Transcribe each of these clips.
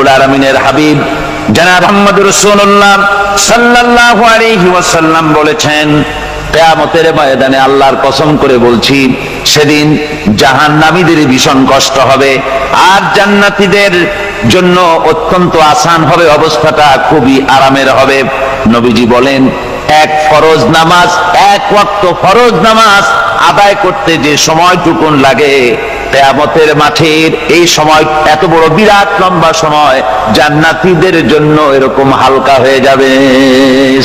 রব্বুল আলামিনের হাবিব জনাব মুহাম্মদুর রাসূলুল্লাহ সাল্লাল্লাহু আলাইহি ওয়াসাল্লাম বলেছেন, কিয়ামতের ময়দানে আল্লাহর কসম করে বলছি, সেদিন জাহান্নামীদের ভীষণ কষ্ট হবে আর জান্নাতীদের জন্য অত্যন্ত আসান হবে, অবস্থাটা খুবই আরামের হবে। নবীজি বলেন, এক ফরজ নামাজ, এক ওয়াক্ত ফরজ নামাজ আদায় করতে যে সময়টুকুন লাগে, কিয়ামতের মাঠের এই সময় এত বড় বিরাট লম্বা সময় জান্নাতীদের জন্য এরকম হালকা হয়ে যাবে।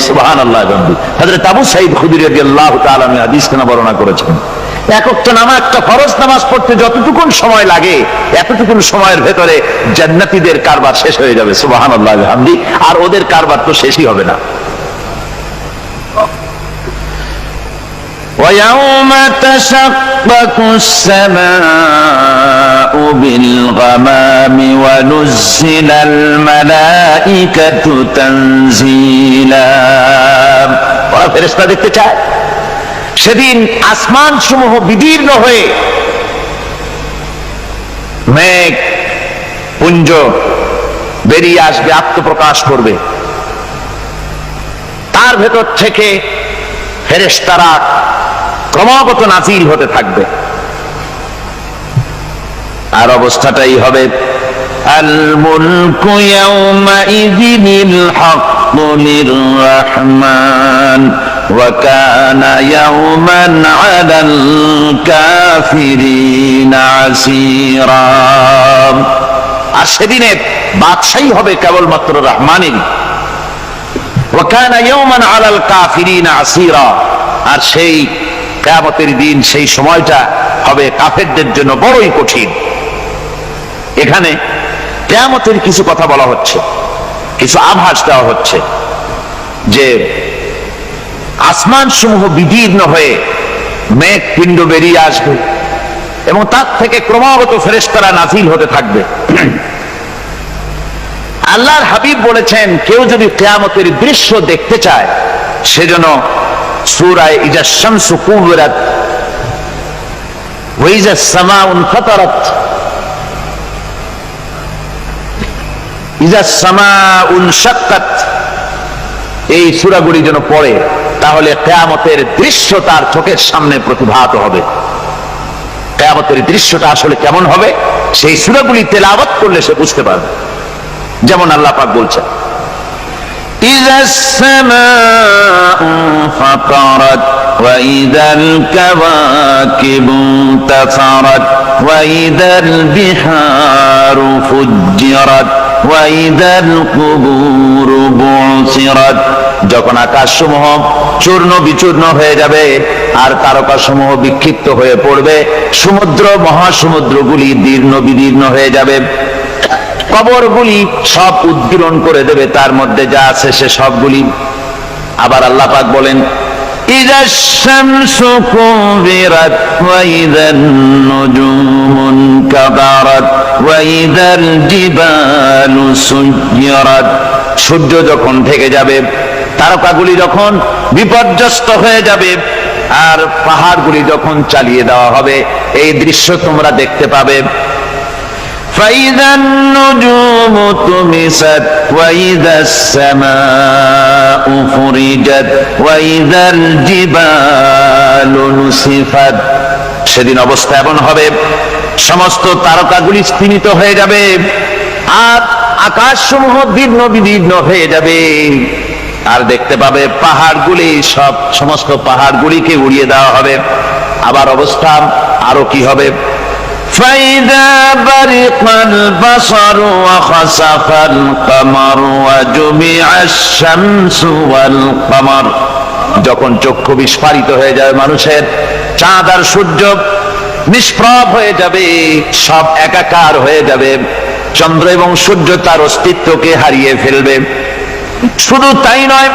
সুবহানাল্লাহ। হযরত আবু সাঈদ খুদরী রাদিয়াল্লাহু তাআলা আনহু হাদিস খানা বর্ণনা করেছেন, এক ওয়াক্ত নামাজ, একটা ফরজ নামাজ পড়তে যতটুকুন সময় লাগে এতটুকুন সময়ের ভেতরে জান্নাতীদের কারবার শেষ হয়ে যাবে। সুবহানাল্লাহ হামদি। আর ওদের কারবার তো শেষই হবে না। وَيَوْمَ تَشَقَّقُ السَّمَاءُ بِالْغَمَامِ وَنُزِّلَ الْمَلَائِكَةُ تَنزِيلًا। ওরা ফেরেশতা দেখতে চায়। সেদিন আসমান সমূহ বিদীর্ণ হয়ে মেঘ পুঞ্জ বেরিয়ে আসবে, আত্মপ্রকাশ করবে। তার ভেতর থেকে ফেরেশতারা ক্রমাগত নাজিল হতে থাকবে। আর অবস্থাটাই হবে, আল মুলকু ইয়াউমাইযিনিল হাক্কু লির-রাহমান ওয়া কানা ইয়াওমান আলাল কাফিরিনা আসীরা। আর সেদিনে বাদশাহী হবে কেবলমাত্র রহমানের। ওয়া কানা ইয়াওমান আলাল কাফিরিনা আসীরা। আর সেই কিয়ামতের দিন, সেই সময়টা হবে কাফেরদের জন্য বড়ই কঠিন। এখানে কিয়ামতের কিছু কথা বলা হচ্ছে, কিছু আভাস দেওয়া হচ্ছে যে আসমান সমূহ বিদীর্ণ হয়ে মেঘ পিণ্ড বেরিয়ে আসবে এবং তার থেকে ক্রমাগত ফেরেশতারা নাজিল হতে থাকবে। আল্লাহর হাবিব বলেছেন, কেউ যদি কিয়ামতের দৃশ্য দেখতে চায় সেজন্য সূরা ইযা শামসু কুবিরাত ওয়া ইযা সামাউ ফাতারাত ইযা সামাউ শাক্কাত, এই সূরাগুলি যেন পড়ে, তাহলে কিয়ামতের দৃশ্য তার চোখের সামনে প্রতিভাত হবে। কিয়ামতের দৃশ্যটা আসলে কেমন হবে সেই সূরাগুলি তেলাওয়াত করলে সে বুঝতে পারবে। যেমন আল্লাহ পাক বলছেন, إذا السماء انفطرت وإذا الكواكب انتثرت وإذا البحار فجرت وإذا القبور بعثرت। যখন আকাশসমূহ চূর্ণ বিচূর্ণ হয়ে যাবে আর তারকাসমূহ বিক্ষিপ্ত হয়ে পড়বে, সমুদ্র মহাসমুদ্রগুলি দীর্ণ বিদীর্ণ হয়ে যাবে, কবরগুলি সব উদ্গীরণ করে দেবে, তার মধ্যে যা আছে সে সবগুলি। আবার আল্লাহ পাক বলেন, ইযাশ শামসু কুবিরাত ওয়া ইযান নুজুমুন কাদারাত ওয়া ইযাল জিবালু সুয়্যিরাত। সূর্য যখন ঢেকে যাবে, তারকাগুলি যখন বিপর্যস্ত হয়ে যাবে আর পাহাড়গুলি যখন চালিয়ে দেওয়া হবে, এই দৃশ্য তোমরা দেখতে পাবে। فإذا النجوم طمست وإذا السماء فرجت وإذا الجبال نسفت। সেদিন অবস্থা এমন হবে, সমস্ত তারকাগুলি স্তিমিত হয়ে যাবে আর আকাশসমূহ দীর্ণ বিদীর্ণ হয়ে যাবে। আর দেখতে পাবে পাহাড়গুলি, সমস্ত পাহাড়গুলিকে উড়িয়ে দেওয়া হবে। আবার অবস্থা আরো কি হবে, فإذا برق البصر وخسف القمر وجمع الشمس والقمر। যখন চক্ষু বিস্ফারিত হয়ে যাবে মানুষের, চাঁদ আর সূর্য নিষ্প্রভ হয়ে যাবে, সব একাকার হয়ে যাবে, চন্দ্র এবং সূর্য তার অস্তিত্বকে হারিয়ে ফেলবে। শুধু তাই নয়,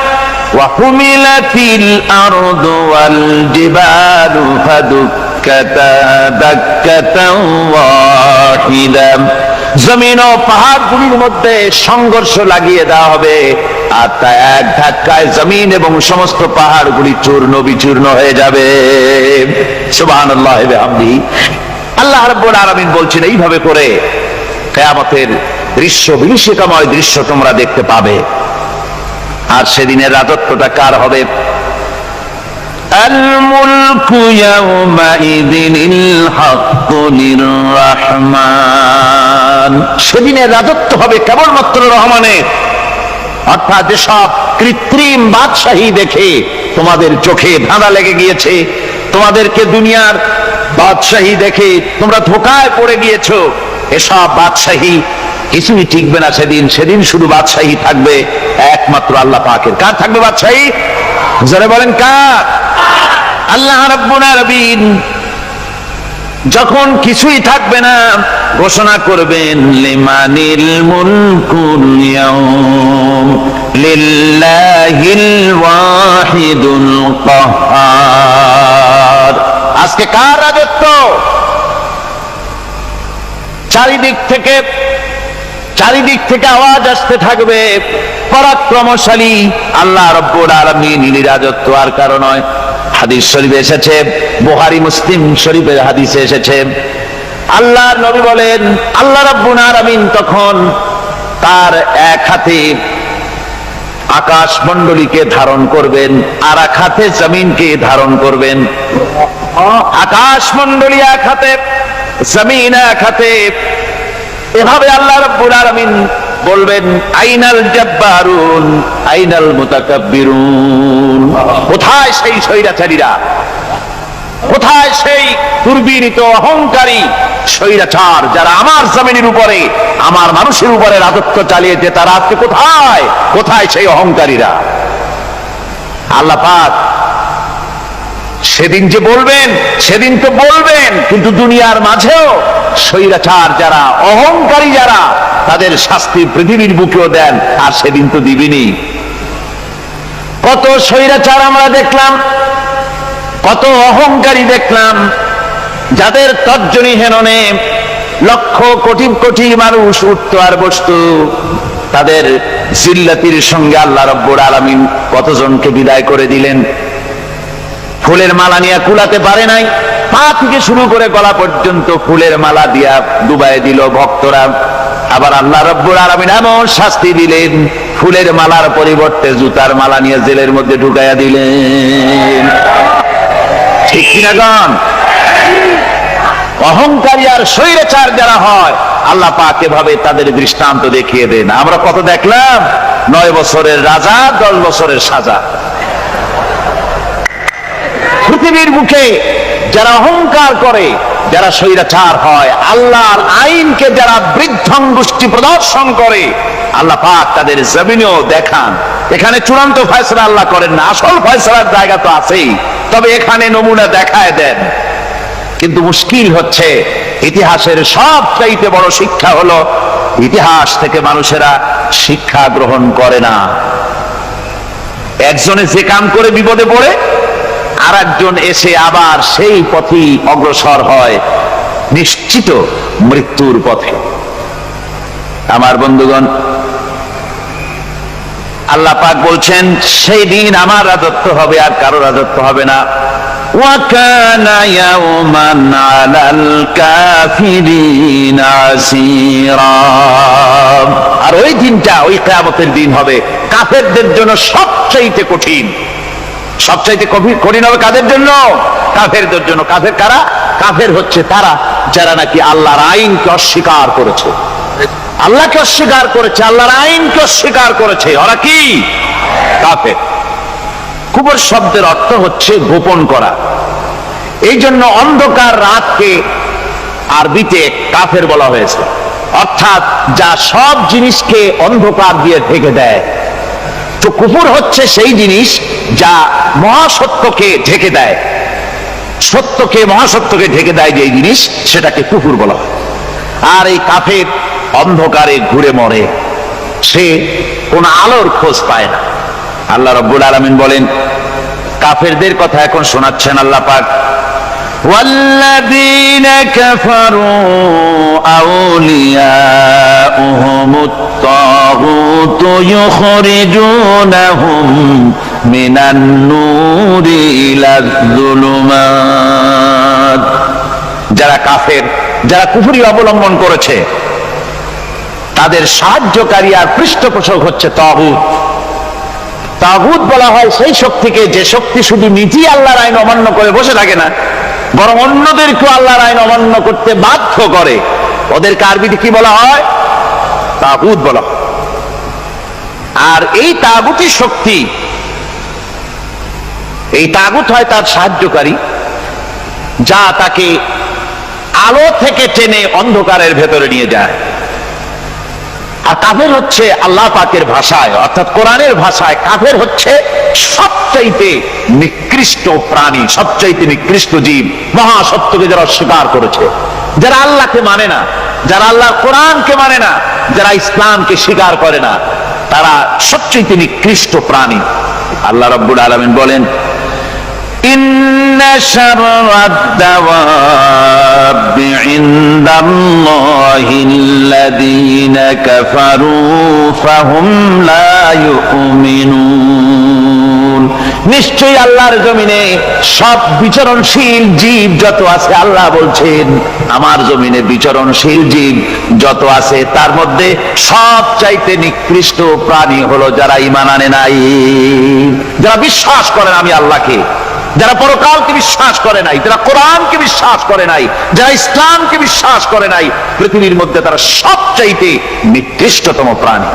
ওয়াহুমিলাতিল আরদু ওয়াল জিবালু ফাদুক্কাতা দাক্কাতাও ওয়াহিদা। জমিন ও পাহাড়গুলির মধ্যে সংঘর্ষ লাগিয়ে দেওয়া হবে আর তা এক ধাক্কায় জমিন এবং সমস্ত পাহাড়গুলি চূর্ণ বিচূর্ণ হয়ে যাবে। সুবহানাল্লাহি ওয়া বিহামদিহি। আল্লাহ রাব্বুল আলামিন বলছেন, এইভাবে করে কিয়ামতের দৃশ্য, বিভীষিকাময় দৃশ্য তোমরা দেখতে পাবে। আর সেদিনের রাজত্বটা কার হবে? আল মুলকু ইয়াউমাইযিনিল হাক্কু লিররহমান। সেদিনের রাজত্ব হবে কেবলমাত্র রহমানের। অর্থাৎ যেসব কৃত্রিম বাদশাহী দেখে তোমাদের চোখে ধাঁধা লেগে গিয়েছে, তোমাদেরকে দুনিয়ার বাদশাহী দেখে তোমরা ধোঁকায় পড়ে গিয়েছো, এসব বাদশাহী কিছুই টিকবে না সেদিন। সেদিন শুধু বাদশাহী থাকবে একমাত্র আল্লাহ পাকের। কার থাকবে বাদশাহী? যারা বলেন কার? আল্লাহ রাব্বুল আলামিন যখন কিছুই থাকবে না ঘোষণা করবেন লিমানিল মুলকুল ইয়াউম লিল্লাহিল ওয়াহিদুল কাহ্হার। আজকে কার রাজত্ব? চারিদিক থেকে আওয়াজ আসতে থাকবে, পরাক্রমশালী আল্লাহ রাব্বুল আলামিনের রাজত্ব। আর কারণ নয়, হাদিস শরীফে এসেছে, বুখারী মুসলিম শরীফের হাদিসে এসেছে, আল্লাহর নবী বলেন আল্লাহ রাব্বুল আলামিন তখন তার এক হাতে আকাশ মণ্ডলীকে ধারণ করবেন, আর এক হাতে জমিনকে ধারণ করবেন। আকাশ মণ্ডলী এক হাতে, জমিন এক হাতে। এভাবে আল্লাহ রাব্বুল আলামিন বলবেন আইনাল জাব্বারুন আইনাল মুতাকাব্বিরুন। কোথায় সেই স্বৈরাচারীরা? কোথায় সেই দুর্বিনীত অহংকারী স্বৈরাচার যারা আমার জমিনের উপরে, আমার মানুষের উপরে রাজত্ব চালিয়েছে? তারা আজকে কোথায়? কোথায় সেই অহংকারীরা? আল্লাহ পাক সেদিন যে বলবেন, সেদিন তো বলবেন, কিন্তু দুনিয়ার মাঝেও স্বৈরাচার যারা, অহংকারী যারা, তাদের শাস্তি পৃথিবীর বুকেও দেন। আর সেদিন তো দিবেনই। কত স্বৈরাচার আমরা দেখলাম, কত অহংকারী দেখলাম, যাদের তর্জনী হেননে লক্ষ কোটি কোটি মানুষ উঠতো আর বসতো। তাদের জিল্লাতির সঙ্গে আল্লাহ রাব্বুল আলামিন কতজনকে বিদায় করে দিলেন। ফুলের মালা নিয়ে কুলাতে পারে নাই, পা থেকে শুরু করে গলা পর্যন্ত ফুলের মালা দিয়া ডুবাই দিল ভক্তরা। আবার আল্লাহ রাব্বুল আলামিন এমন শাস্তি দিলেন, ফুলের মালার পরিবর্তে জুতার মালা নিয়ে জেলের মধ্যে ঢুকাইয়া দিলেন। ঠিক কিনা গান? অহংকারী আর স্বৈরাচার যারা হয়, আল্লাহ পাক এভাবে তাদের দৃষ্টান্ত দেখিয়ে দেন। আমরা কত দেখলাম, 9 বছরের রাজা, 10 বছরের সাজা। পৃথিবীর বুকে যারা অহংকার করে, যারা স্বৈরাচার হয়, আল্লাহর আইনকে যারা বৃদ্ধাঙ্গুষ্টি প্রদর্শন করে, আল্লাহ পাক তাদের জমিনেও দেখান। এখানে চূড়ান্ত ফয়সালা আল্লাহ করেন না, আসল ফয়সালার জায়গা তো আছেই, তবে এখানে নমুনা দেখায় দেন। কিন্তু মুশকিল হচ্ছে, ইতিহাসের সবচাইতে বড় শিক্ষা হলো ইতিহাস থেকে মানুষেরা শিক্ষা গ্রহণ করে না। একজনে যে কাম করে বিপদে পড়ে, আর একজন এসে আবার সেই পথেই অগ্রসর হয়, নিশ্চিত মৃত্যুর পথে। আমার বন্ধুগণ, আল্লাহ পাক বলছেন সেই দিন আমার রাজত্ব হবে, আর কারো রাজত্ব হবে না। ওয়াকানা ইয়াওমান আলাল কাফিরিনা আসীরা। আর ওই দিনটা, ওই কিয়ামতের দিন হবে কাফেরদের জন্য সবচাইতে কঠিন। সবচাইতে কঠিন হবে কাদের জন্য? কাফেরদের জন্য। কাফের কারা? কাফের হচ্ছে তারা যারা নাকি আল্লাহর আইনকে অস্বীকার করেছে, আল্লাহকে অস্বীকার করেছে, আল্লাহর আইনকে অস্বীকার করেছে। ওরা কি? কাফের। কুফর শব্দের অর্থ হচ্ছে গোপন করা। এই জন্য অন্ধকার রাতকে আরবিতে কাফের বলা হয়েছে, অর্থাৎ যা সব জিনিসকে অন্ধকার দিয়ে ঢেকে দেয়। তো কুফর হচ্ছে সেই জিনিস যা মহাসত্যকে ঢেকে দেয়, সত্যকে, মহাসত্যকে ঢেকে দেয় যে জিনিস, সেটাকে কুফর বলা হয়। আর এই কাফের অন্ধকারে ঘুরে মরে, সে কোন আলোর খোঁজ পায় না। আল্লাহ রাব্বুল আলামিন বলেন, কাফেরদের কথা এখন শোনাচ্ছেন আল্লাহ পাক, والذين كفروا أولياؤهم الطاغوت يخرجونهم من النور إلى الظلمات। যারা কাফের, যারা কুফরি অবলম্বন করেছে, তাদের সাহায্যকারী আর পৃষ্ঠপোষক হচ্ছে তাগুত। তাগুত বলা হয় সেই শক্তিকে যে শক্তি শুধু নিজেই আল্লাহর আইন অমান্য করে বসে থাকে না, বরং অন্যদেরকেও আল্লাহর আইন অমান্য করতে বাধ্য করে। ওদেরকে আরবিতে কি বলা হয়? তাগুত বলা হয়। আর এই তাগুতি শক্তি, এই তাগুত হয় তার সাহায্যকারী, যা তাকে আলো থেকে টেনে অন্ধকারের ভেতরে নিয়ে যায়। আর কাফের হচ্ছে আল্লাহ পাকের ভাষায় অর্থাৎ কোরআনের ভাষায় কাফের হচ্ছে সবচাইতে নিকৃষ্ট প্রাণী, সবচাইতে নিকৃষ্ট জীব, মহাসত্যকে যারা অস্বীকার করেছে, যারা আল্লাহকে মানে না, যারা আল্লাহর কোরআনকে মানে না, যারা ইসলামকে স্বীকার করে না, তারা সবচাইতে নিকৃষ্ট প্রাণী। আল্লাহ রাব্বুল আলামিন বলেন, ইন্না শাররাদ দাওয়াবি ইনদাল্লাহিল্লাযীনা কাফারু ফাহুম লা ইউমিনুন। নিশ্চয়ই আল্লাহর জমিনে সব বিচরণশীল জীব যত আছে, আল্লাহ বলছেন আমার জমিনে বিচরণশীল জীব যত আছে তার মধ্যে সবচাইতে নিকৃষ্ট প্রাণী হলো যারা ঈমান আনে নাই, যারা বিশ্বাস করেন আমি আল্লাহকে, যারা পরকালকে বিশ্বাস করে নাই, যারা কোরআনকে বিশ্বাস করে নাই, যারা ইসলামকে বিশ্বাস করে নাই, পৃথিবীর মধ্যে তারা সবচাইতে নিকৃষ্টতম প্রাণী।